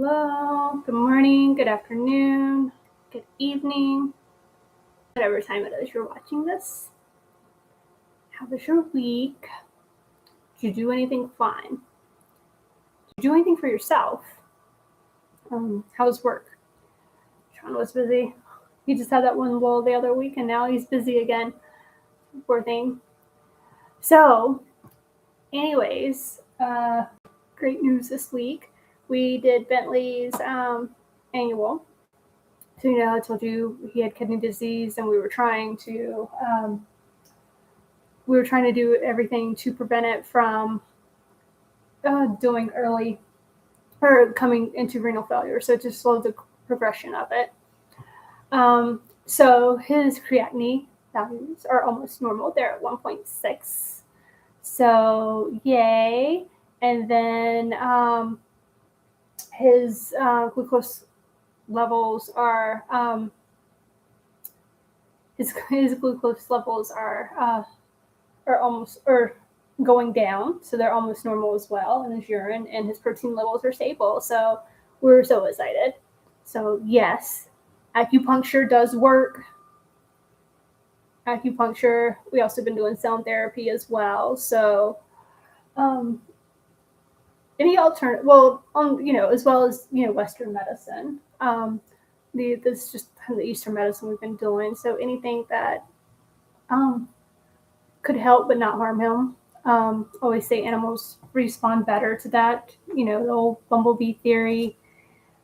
Hello, good morning, good afternoon, good evening, whatever time it is you're watching this. How was your week? Did you do anything fun? Did you do anything for yourself? How was work? Sean was busy. He just had that one lull the other week and now he's busy again. Poor thing. So, anyways, great news this week. We did Bentley's annual. So, I told you he had kidney disease and we were trying to do everything to prevent it from doing early or coming into renal failure. So to slow the progression of it. So his creatinine values are almost normal. They're at 1.6. So yay. And then his glucose levels are his glucose levels are almost going down, so they're almost normal as well in his urine, and his protein levels are stable. So we're so excited. So yes, acupuncture does work. Acupuncture. We also been doing sound therapy as well. So any alternative, as well as Western medicine. This is just the Eastern medicine we've been doing. So anything that could help but not harm him. Always say animals respond better to that. The old bumblebee theory.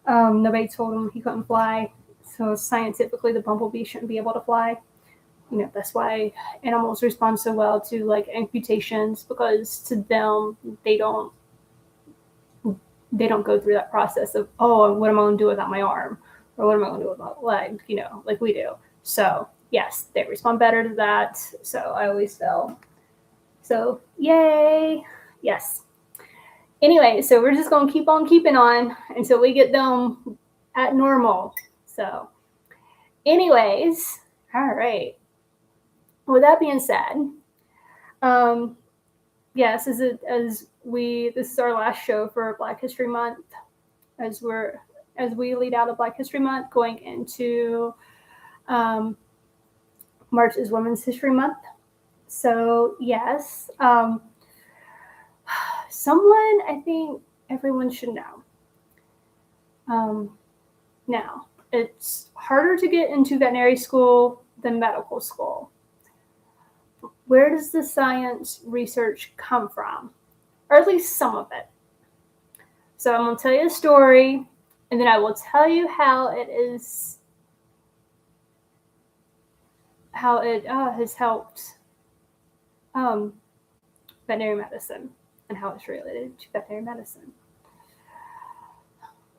Nobody told him he couldn't fly. So scientifically, the bumblebee shouldn't be able to fly. That's why animals respond so well to like amputations, because to them, they don't go through that process of, oh, what am I going to do without my arm? Or what am I going to do without my leg? Like we do. So yes, they respond better to that. So I always feel. So yay. Yes. Anyway, so we're just going to keep on keeping on until we get them at normal. So anyways, all right. With that being said, yes, this is our last show for Black History Month as we lead out of Black History Month going into March is Women's History Month. So yes, someone I think everyone should know. Now, it's harder to get into veterinary school than medical school. Where does the science research come from? Or at least some of it. So I'm going to tell you a story, and then I will tell you how it has helped veterinary medicine and how it's related to veterinary medicine.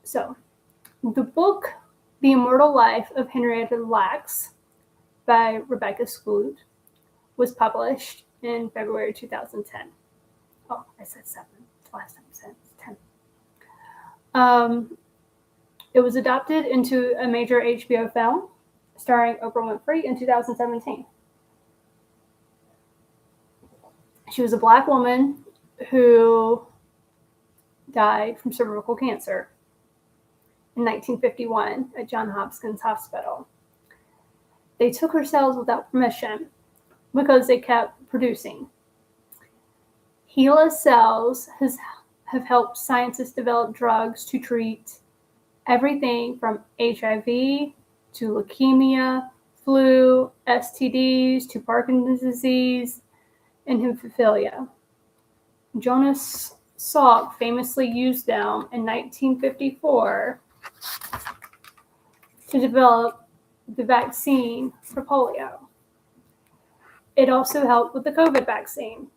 So, the book, The Immortal Life of Henrietta Lacks by Rebecca Skloot was published in February 2010. Oh, I said 7. Last time I said 10. It was adapted into a major HBO film starring Oprah Winfrey in 2017. She was a Black woman who died from cervical cancer in 1951 at Johns Hopkins Hospital. They took her cells without permission because they kept producing. HeLa cells have helped scientists develop drugs to treat everything from HIV to leukemia, flu, STDs, to Parkinson's disease, and hemophilia. Jonas Salk famously used them in 1954 to develop the vaccine for polio. It also helped with the COVID vaccine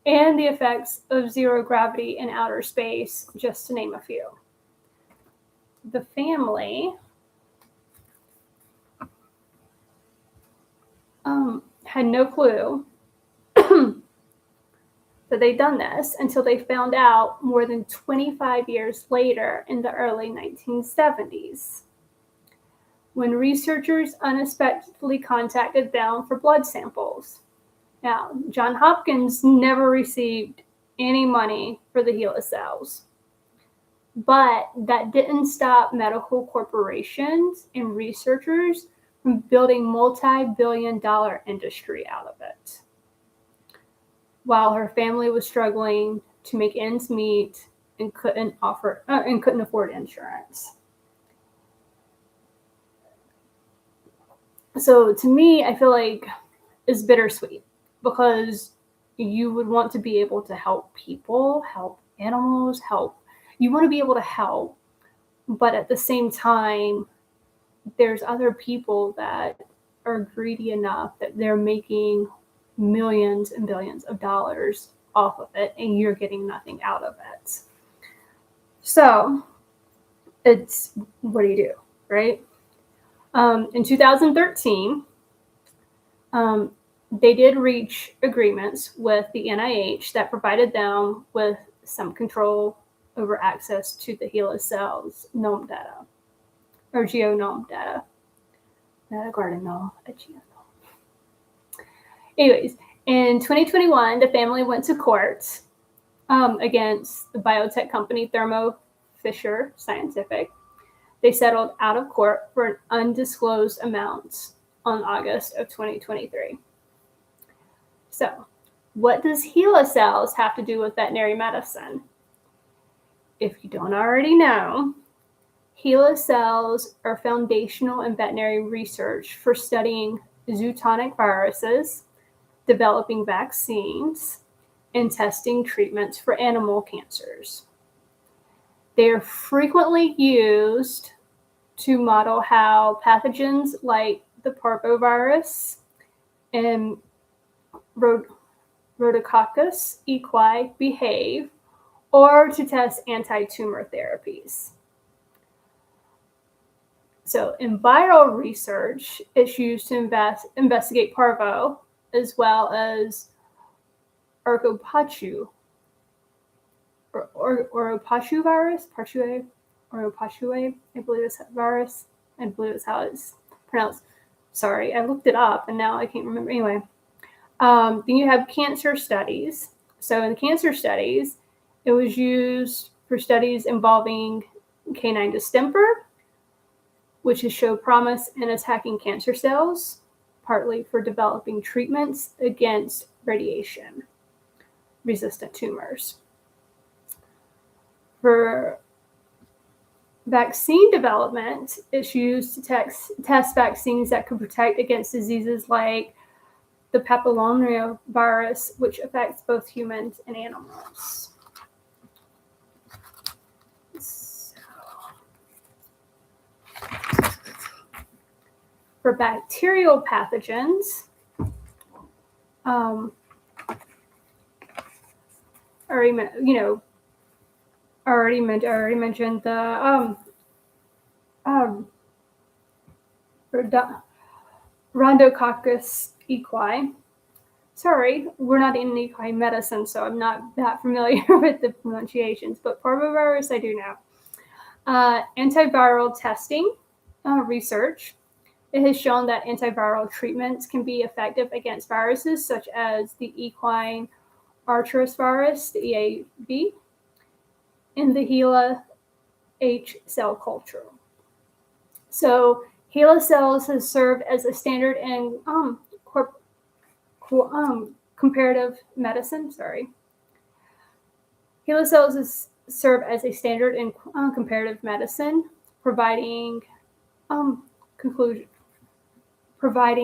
and the effects of zero gravity in outer space, just to name a few. The family had no clue that they'd done this until they found out more than 25 years later in the early 1970s, when researchers unexpectedly contacted them for blood samples. Now, Johns Hopkins never received any money for the HeLa cells. But that didn't stop medical corporations and researchers from building multi-billion-dollar industry out of it. While her family was struggling to make ends meet and couldn't afford insurance. So to me, I feel like it's bittersweet because you would want to be able to help people, help animals, you want to be able to help, but at the same time, there's other people that are greedy enough that they're making millions and billions of dollars off of it, and you're getting nothing out of it. So it's, what do you do, right? In 2013, they did reach agreements with the NIH that provided them with some control over access to the HeLa cells NOMV data, or GeoNOM data. Not a garden gnome, a GeoNOM. Anyways, in 2021, the family went to court against the biotech company Thermo Fisher Scientific. They settled out of court for an undisclosed amount on August of 2023. So, what does HeLa cells have to do with veterinary medicine? If you don't already know, HeLa cells are foundational in veterinary research for studying zoonotic viruses, developing vaccines, and testing treatments for animal cancers. They are frequently used to model how pathogens like the parvovirus and Rhodococcus equi behave, or to test anti-tumor therapies. So in viral research, it's used to investigate parvo as well as Oropachu virus, Oropachu, I believe it's virus. I believe it's how it's pronounced. Sorry, I looked it up and now I can't remember. Anyway, then you have cancer studies. So in cancer studies, it was used for studies involving canine distemper, which has shown promise in attacking cancer cells, partly for developing treatments against radiation-resistant tumors. For vaccine development, it's used to test vaccines that could protect against diseases like the papillomavirus, which affects both humans and animals. For bacterial pathogens, I already mentioned the Rhodococcus equi. Sorry, we're not in equine medicine, so I'm not that familiar with the pronunciations, but parvovirus I do know. Antiviral testing research. It has shown that antiviral treatments can be effective against viruses such as the equine arthritis virus, the EAV, in the HeLa H cell culture. So HeLa cells has served as a standard in comparative medicine. HeLa cells serve as a standard in comparative medicine, providing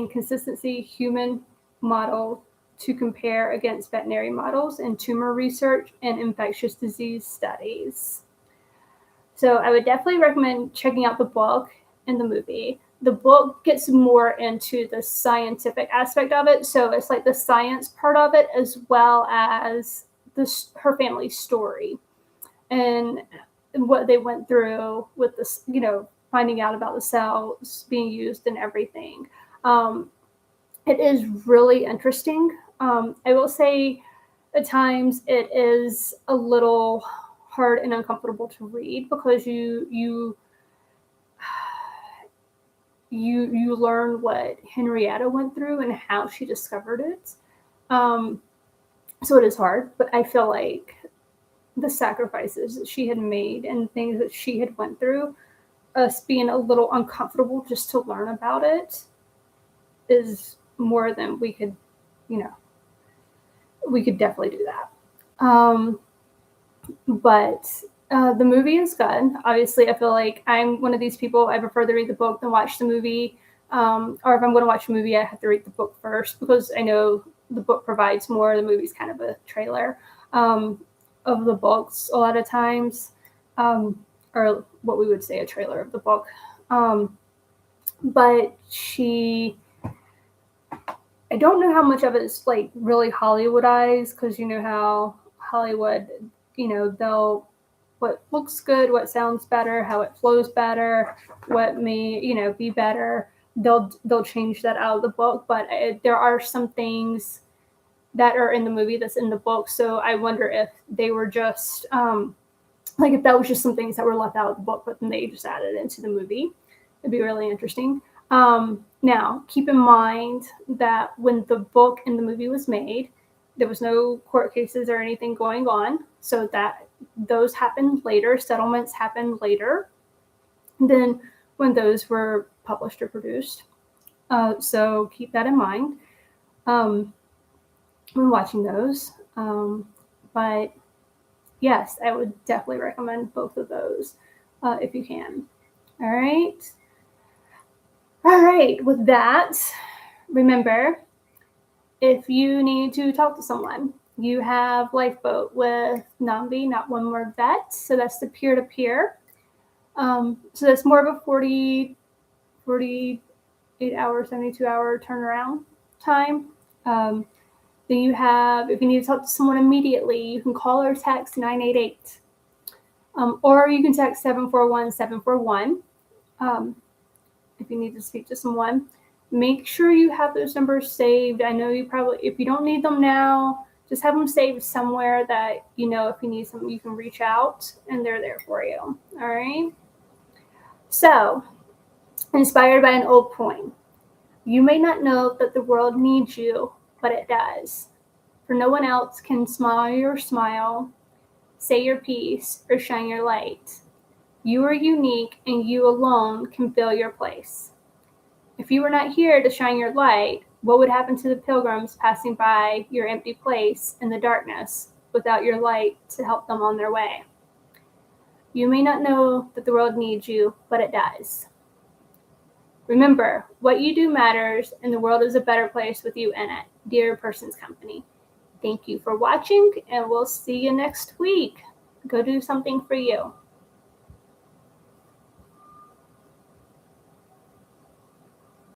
consistency human model to compare against veterinary models in tumor research and infectious disease studies. So I would definitely recommend checking out the book and the movie. The book gets more into the scientific aspect of it. So it's like the science part of it as well as her family's story and what they went through with this, finding out about the cells being used and everything. It is really interesting. I will say at times it is a little hard and uncomfortable to read because you learn what Henrietta went through and how she discovered it. So it is hard, but I feel like the sacrifices that she had made and things that she had went through, us being a little uncomfortable just to learn about it is more than we could, we could definitely do that. But the movie is good. Obviously, I feel like I'm one of these people, I prefer to read the book than watch the movie. Or if I'm going to watch a movie, I have to read the book first because I know the book provides more. The movie's kind of a trailer of the books a lot of times, or what we would say a trailer of the book. But I don't know how much of it is like really Hollywoodized, because you know how Hollywood, what looks good, what sounds better, how it flows better, what may, be better. They'll change that out of the book, but there are some things that are in the movie that's in the book. So I wonder if they were just if that was just some things that were left out of the book, but then they just added into the movie. It'd be really interesting. Now, keep in mind that when the book and the movie was made, there was no court cases or anything going on. So that those happened later. Settlements happened later than when those were published or produced. So keep that in mind when watching those. But yes, I would definitely recommend both of those if you can. All right. All right. With that, remember, if you need to talk to someone, you have Lifeboat with NOMV, Not One More Vet. So that's the peer-to-peer. So that's more of a 48-hour, 72-hour turnaround time. Then you have, if you need to talk to someone immediately, you can call or text 988. Or you can text 741-741 if you need to speak to someone. Make sure you have those numbers saved. I know you probably, if you don't need them now, just have them saved somewhere that, if you need something, you can reach out and they're there for you. All right. So, inspired by an old poem, you may not know that the world needs you, but it does. For no one else can smile your smile, say your piece, or shine your light. You are unique, and you alone can fill your place. If you were not here to shine your light, what would happen to the pilgrims passing by your empty place in the darkness without your light to help them on their way? You may not know that the world needs you, but it does. Remember, what you do matters, and the world is a better place with you in it. Dear Person's Company. Thank you for watching, and we'll see you next week. Go do something for you.